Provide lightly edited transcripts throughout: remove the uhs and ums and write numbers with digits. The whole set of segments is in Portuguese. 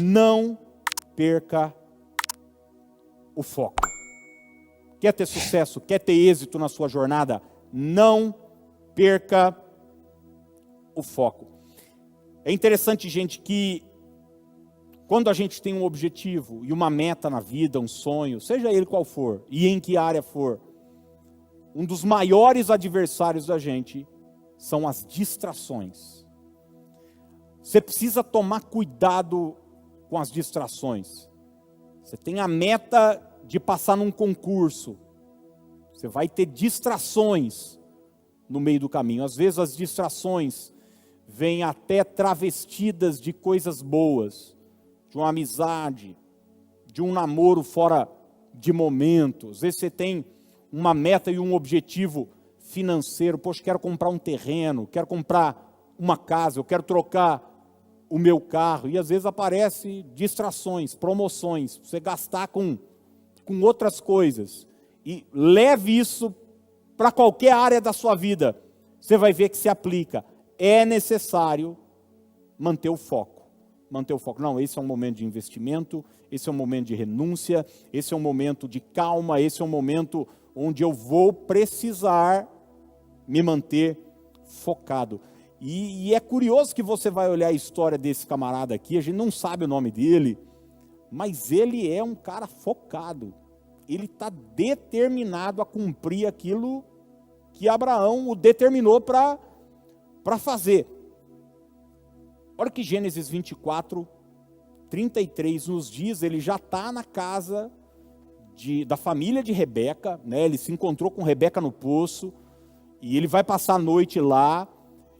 não perca o foco. Quer ter sucesso, quer ter êxito na sua jornada? Não perca o foco. É interessante, gente, que quando a gente tem um objetivo e uma meta na vida, um sonho, seja ele qual for, e em que área for, um dos maiores adversários da gente são as distrações. Você precisa tomar cuidado com as distrações. Você tem a meta de passar num concurso. Você vai ter distrações no meio do caminho. Às vezes as distrações vêm até travestidas de coisas boas, de uma amizade, de um namoro fora de momento. Às vezes você tem uma meta e um objetivo financeiro. Poxa, quero comprar um terreno, quero comprar uma casa, eu quero trocar o meu carro. E às vezes aparecem distrações, promoções, para você gastar com outras coisas. E leve isso para qualquer área da sua vida. Você vai ver que se aplica. É necessário manter o foco. Manter o foco. Não, esse é um momento de investimento, esse é um momento de renúncia, esse é um momento de calma, esse é um momento onde eu vou precisar me manter focado. E é curioso que você vai olhar a história desse camarada aqui, a gente não sabe o nome dele, mas ele é um cara focado. Ele está determinado a cumprir aquilo que Abraão o determinou para fazer. Olha que Gênesis 24, 33 nos diz, ele já está na casa da família de Rebeca, né? Ele se encontrou com Rebeca no poço, e ele vai passar a noite lá,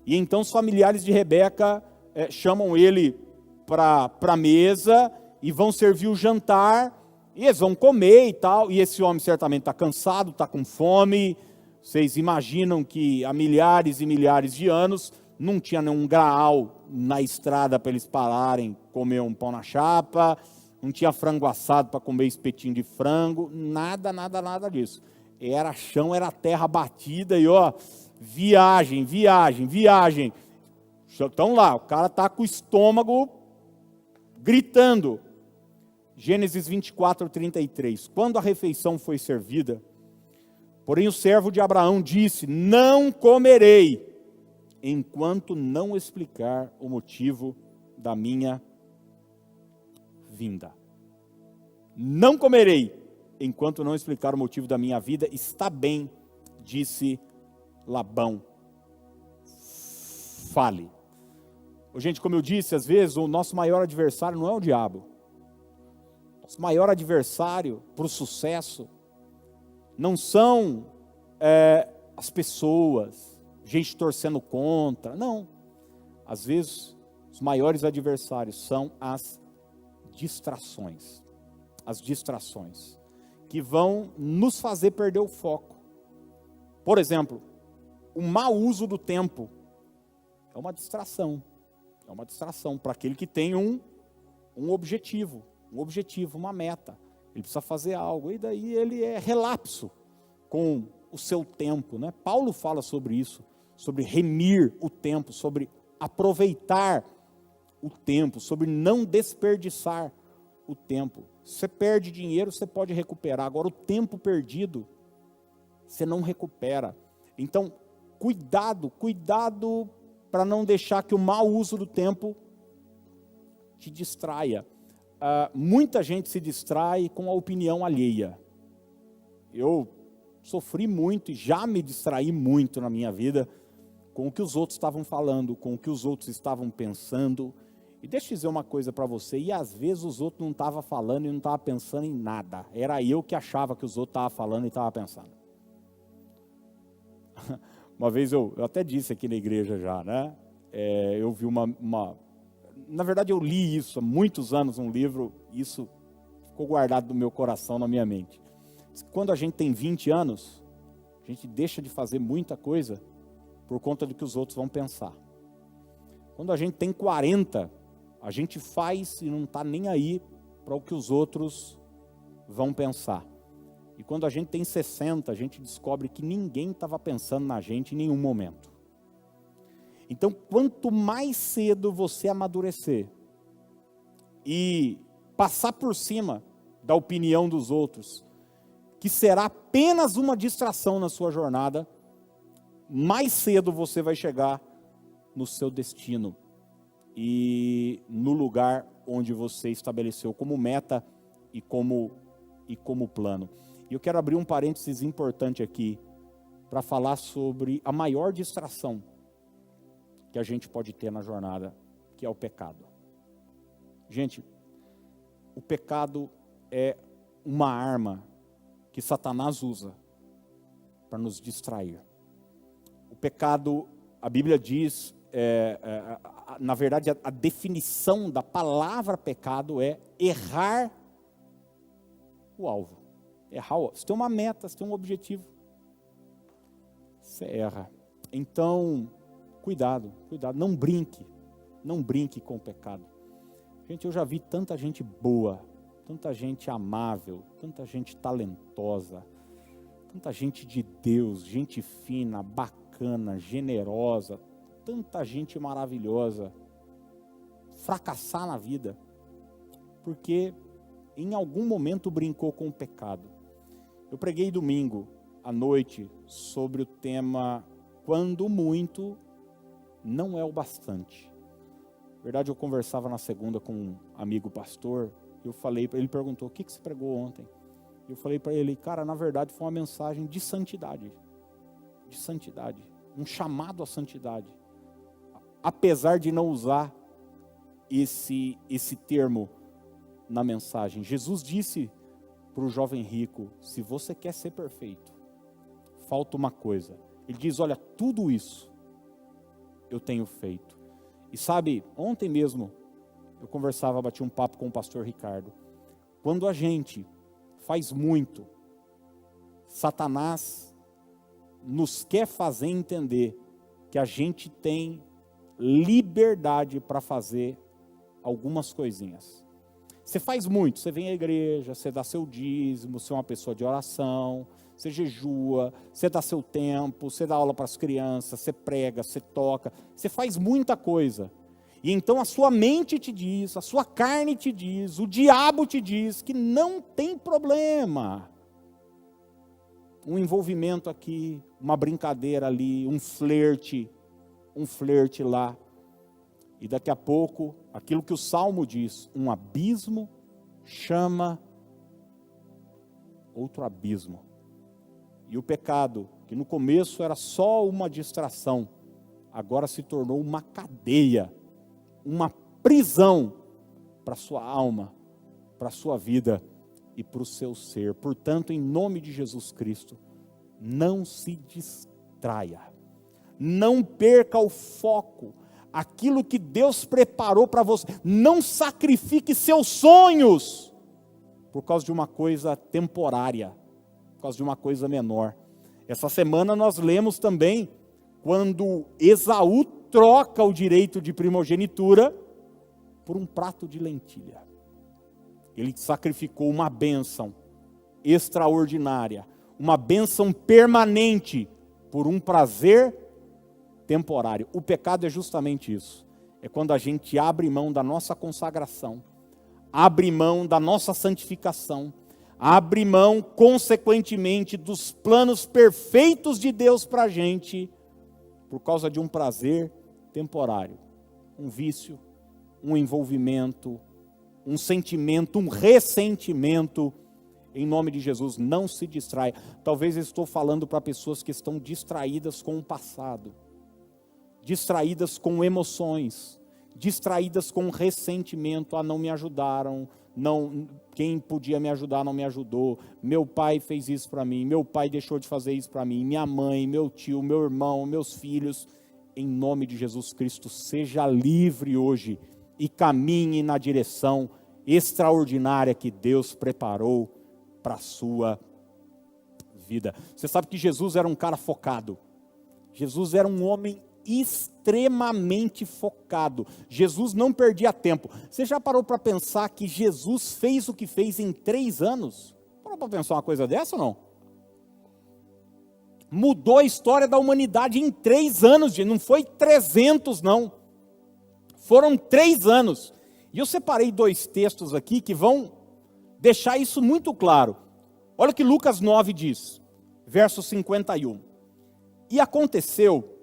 e então os familiares de Rebeca chamam ele para a mesa, e vão servir o jantar, e eles vão comer e tal, e esse homem certamente está cansado, está com fome. Vocês imaginam que há milhares e milhares de anos não tinha nenhum graal na estrada para eles pararem, comer um pão na chapa, não tinha frango assado para comer espetinho de frango, nada disso. Era chão, era terra batida e ó, viagem. Então lá, o cara está com o estômago gritando. Gênesis 24, 33. Quando a refeição foi servida, porém o servo de Abraão disse: não comerei, enquanto não explicar o motivo da minha vinda. Não comerei, enquanto não explicar o motivo da minha vida. Está bem, disse Labão. Fale. Gente, como eu disse, às vezes o nosso maior adversário não é o diabo. Nosso maior adversário para o sucesso não são as pessoas, gente torcendo contra, não. Às vezes, os maiores adversários são as distrações. As distrações, que vão nos fazer perder o foco. Por exemplo, o mau uso do tempo é uma distração. É uma distração para aquele que tem um objetivo, uma meta. Ele precisa fazer algo, e daí ele é relapso com o seu tempo, né? Paulo fala sobre isso, sobre remir o tempo, sobre aproveitar o tempo, sobre não desperdiçar o tempo. Se você perde dinheiro, você pode recuperar. Agora, o tempo perdido, você não recupera. Então, cuidado para não deixar que o mau uso do tempo te distraia. Muita gente se distrai com a opinião alheia. Eu sofri muito e já me distraí muito na minha vida com o que os outros estavam falando, com o que os outros estavam pensando. E deixa eu dizer uma coisa para você, e às vezes os outros não estavam falando e não estavam pensando em nada. Era eu que achava que os outros estavam falando e estavam pensando. Uma vez eu até disse aqui na igreja já, né? Eu vi na verdade eu li isso há muitos anos, um livro, isso ficou guardado no meu coração, na minha mente. Quando a gente tem 20 anos, a gente deixa de fazer muita coisa por conta do que os outros vão pensar. Quando a gente tem 40, a gente faz e não está nem aí para o que os outros vão pensar. E quando a gente tem 60, a gente descobre que ninguém estava pensando na gente em nenhum momento. Então, quanto mais cedo você amadurecer e passar por cima da opinião dos outros, que será apenas uma distração na sua jornada, mais cedo você vai chegar no seu destino e no lugar onde você estabeleceu como meta e como plano. E eu quero abrir um parênteses importante aqui para falar sobre a maior distração que a gente pode ter na jornada, que é o pecado. Gente, o pecado é uma arma que Satanás usa para nos distrair. O pecado, a Bíblia diz, na verdade, a definição da palavra pecado é errar o alvo. Errar o alvo. Você tem uma meta, você tem um objetivo, você erra. Então, cuidado, não brinque com o pecado. Gente, eu já vi tanta gente boa, tanta gente amável, tanta gente talentosa, tanta gente de Deus, gente fina, bacana, generosa, tanta gente maravilhosa, fracassar na vida, porque em algum momento brincou com o pecado. Eu preguei domingo à noite sobre o tema quando muito não é o bastante. Na verdade, eu conversava na segunda com um amigo pastor, eu falei, ele perguntou, o que você pregou ontem? Eu falei para ele, cara, na verdade foi uma mensagem de santidade, um chamado à santidade, apesar de não usar esse termo na mensagem. Jesus disse para o jovem rico, se você quer ser perfeito, falta uma coisa. Ele diz, olha, tudo isso eu tenho feito. E sabe, ontem mesmo, eu conversava, bati um papo com o pastor Ricardo. Quando a gente faz muito, Satanás nos quer fazer entender que a gente tem liberdade para fazer algumas coisinhas. Você faz muito, você vem à igreja, você dá seu dízimo, você é uma pessoa de oração, você jejua, você dá seu tempo, você dá aula para as crianças, você prega, você toca, você faz muita coisa. E então a sua mente te diz, a sua carne te diz, o diabo te diz que não tem problema. Um envolvimento aqui, uma brincadeira ali, um flerte lá. E daqui a pouco, aquilo que o Salmo diz, um abismo chama outro abismo. E o pecado, que no começo era só uma distração, agora se tornou uma cadeia, uma prisão para a sua alma, para a sua vida e para o seu ser. Portanto, em nome de Jesus Cristo, não se distraia, não perca o foco, aquilo que Deus preparou para você. Não sacrifique seus sonhos por causa de uma coisa temporária, por causa de uma coisa menor. Essa semana nós lemos também quando Esaú troca o direito de primogenitura por um prato de lentilha. Ele sacrificou uma bênção extraordinária, uma bênção permanente por um prazer temporário. O pecado é justamente isso. É quando a gente abre mão da nossa consagração, abre mão da nossa santificação, abre mão, consequentemente, dos planos perfeitos de Deus para a gente, por causa de um prazer temporário, um vício, um envolvimento, um sentimento, um ressentimento. Em nome de Jesus, não se distraia. Talvez eu estou falando para pessoas que estão distraídas com o passado, distraídas com emoções, distraídas com ressentimento. Ah, não me ajudaram, não, quem podia me ajudar não me ajudou, meu pai fez isso para mim, meu pai deixou de fazer isso para mim, minha mãe, meu tio, meu irmão, meus filhos. Em nome de Jesus Cristo, seja livre hoje e caminhe na direção extraordinária que Deus preparou para a sua vida. Você sabe que Jesus era um cara focado. Jesus era um homem extremamente focado. Jesus não perdia tempo. Você já parou para pensar que Jesus fez o que fez em 3 anos? Parou para pensar uma coisa dessa ou não? Mudou a história da humanidade em 3 anos, não foi 300 não. Foram 3 anos. E eu separei 2 textos aqui que vão deixar isso muito claro. Olha o que Lucas 9 diz, verso 51. E aconteceu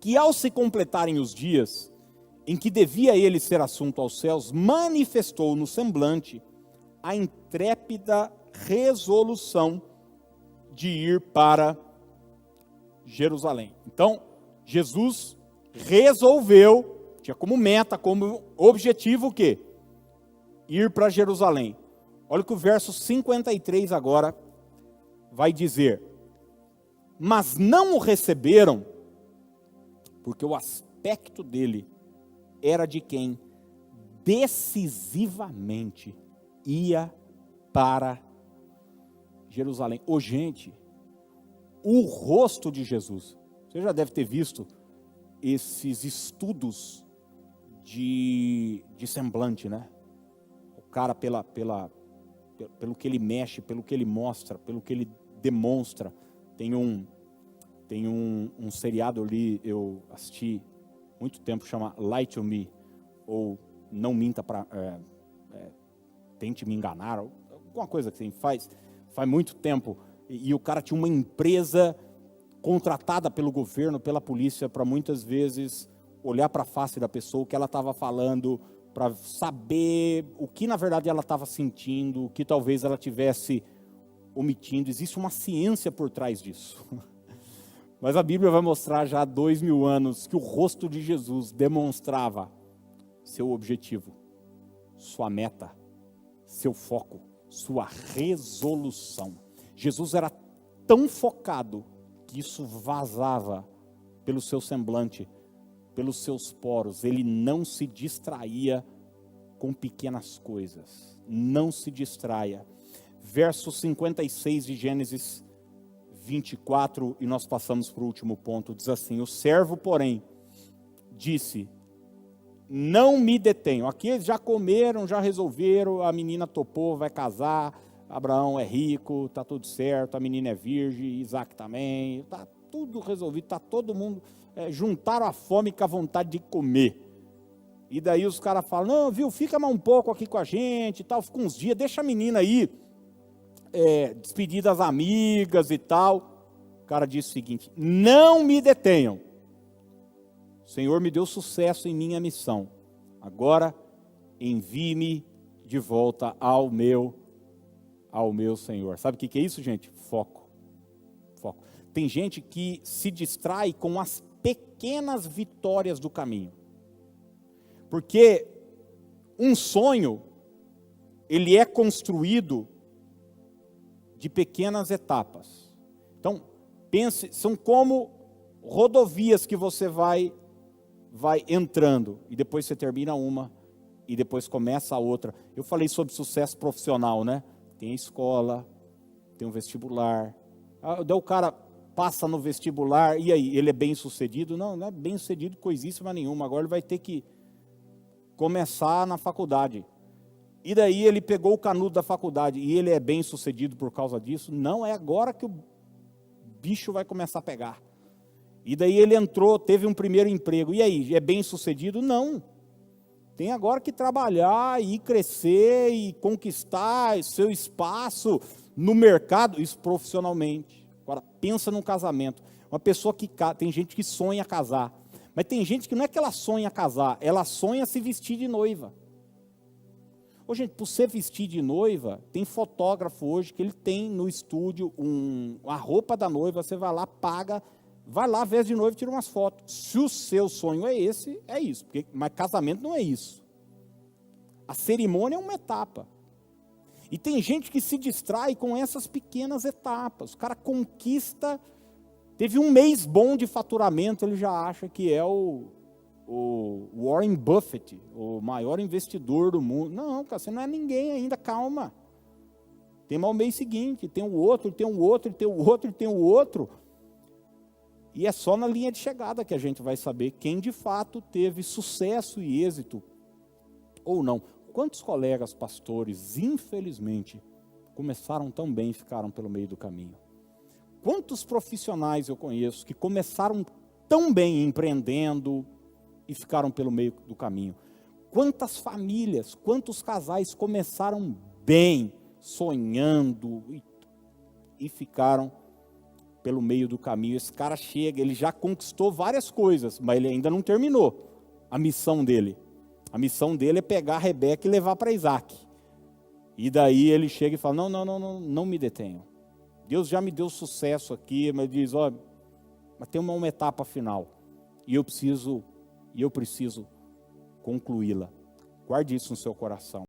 que ao se completarem os dias em que devia ele ser assunto aos céus, manifestou no semblante a intrépida resolução de ir para Jerusalém. Então, Jesus resolveu, tinha como meta, como objetivo o quê? Ir para Jerusalém. Olha o que o verso 53 agora vai dizer. Mas não o receberam, porque o aspecto dele era de quem decisivamente ia para Jerusalém. Ô gente, o rosto de Jesus, você já deve ter visto esses estudos de semblante, né? O cara pelo que ele mexe, pelo que ele mostra, pelo que ele demonstra. Tem um seriado ali, eu assisti muito tempo, chama Lie to Me, ou Não Minta para... Tente Me Enganar, alguma coisa que assim, faz muito tempo, e o cara tinha uma empresa contratada pelo governo, pela polícia, para muitas vezes olhar para a face da pessoa, o que ela estava falando, para saber o que na verdade ela estava sentindo, o que talvez ela tivesse omitindo. Existe uma ciência por trás disso. Mas a Bíblia vai mostrar já há 2000 anos que o rosto de Jesus demonstrava seu objetivo, sua meta, seu foco, sua resolução. Jesus era tão focado que isso vazava pelo seu semblante, pelos seus poros. Ele não se distraía com pequenas coisas. Não se distraia. Verso 56 de Gênesis 24, e nós passamos para o último ponto, diz assim: o servo, porém, disse: não me detenham. Aqui eles já comeram, já resolveram, a menina topou, vai casar, Abraão é rico, está tudo certo, a menina é virgem, Isaac também, está tudo resolvido, está todo mundo, juntaram a fome com a vontade de comer. E daí os caras falam: não, viu, fica mais um pouco aqui com a gente, tal, fica uns dias, deixa a menina aí, despedir das amigas e tal. O cara disse o seguinte: não me detenham. O Senhor me deu sucesso em minha missão. Agora envie-me de volta ao meu Senhor. Sabe o que é isso, gente? Foco. Foco. Tem gente que se distrai com as pequenas vitórias do caminho. Porque um sonho, ele é construído de pequenas etapas. Então, pense, são como rodovias que você vai entrando, e depois você termina uma, e depois começa a outra. Eu falei sobre sucesso profissional, né? Tem a escola, tem o vestibular. Daí o cara passa no vestibular, e aí, ele é bem sucedido? Não, não é bem sucedido coisíssima nenhuma. Agora ele vai ter que começar na faculdade. E daí ele pegou o canudo da faculdade, e ele é bem sucedido por causa disso? Não, é agora que o bicho vai começar a pegar. E daí ele entrou, teve um primeiro emprego. E aí, é bem sucedido? Não. Tem agora que trabalhar e crescer e conquistar seu espaço no mercado, isso profissionalmente. Agora, pensa num casamento. Uma pessoa que tem gente que sonha casar, mas tem gente que não é que ela sonha casar, ela sonha se vestir de noiva. Ô, gente, para você vestir de noiva, tem fotógrafo hoje que ele tem no estúdio a roupa da noiva, você vai lá, paga, vai lá, veste de noiva e tira umas fotos. Se o seu sonho é esse, é isso. Mas casamento não é isso. A cerimônia é uma etapa. E tem gente que se distrai com essas pequenas etapas. O cara conquista, teve um mês bom de faturamento, ele já acha que é o Warren Buffett, o maior investidor do mundo. Não, cara, você não é ninguém ainda, calma. Tem mais o mês seguinte, tem o outro, tem o outro, tem o outro, tem o outro. E é só na linha de chegada que a gente vai saber quem de fato teve sucesso e êxito ou não. Quantos colegas pastores, infelizmente, começaram tão bem e ficaram pelo meio do caminho? Quantos profissionais eu conheço que começaram tão bem empreendendo e ficaram pelo meio do caminho? quantas famílias, quantos casais começaram bem, sonhando e ficaram pelo meio do caminho. Esse cara chega, ele já conquistou várias coisas, mas ele ainda não terminou a missão dele. A missão dele é pegar a Rebeca e levar para Isaac. E daí ele chega e fala, não me detenham. Deus já me deu sucesso aqui, mas diz, mas tem uma etapa final. E eu preciso concluí-la. Guarde isso no seu coração.